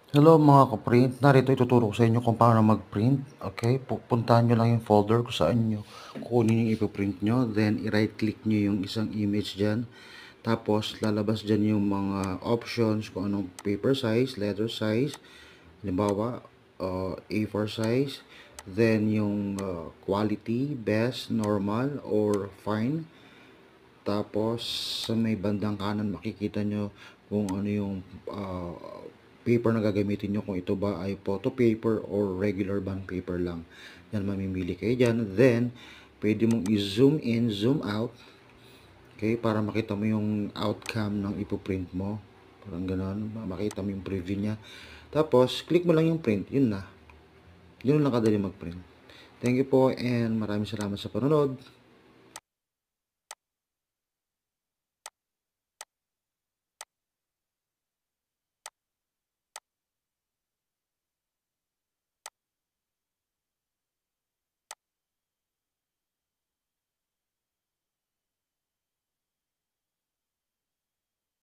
Hello mga ka-print, narito ituturo ko sa inyo kung paano mag-print. Okay, pupuntahan nyo lang yung folder kung saan nyo kukunin yung ipiprint nyo. Then, i-right click nyo yung isang image dyan. Tapos, lalabas dyan yung mga options kung anong paper size, letter size. Halimbawa, A4 size. Then, yung quality, best, normal, or fine. Tapos, sa may bandang kanan makikita nyo kung ano yung paper na gagamitin nyo. Kung ito ba ay photo paper or regular bond paper lang. Yan, mamimili kayo dyan. Then, pwede mong i-zoom in, zoom out. Okay, para makita mo yung outcome ng ipoprint mo. Parang ganon. Makita mo yung preview niya. Tapos, click mo lang yung print. Yun na. Yun lang kadali mag-print. Thank you po and maraming salamat sa panonood.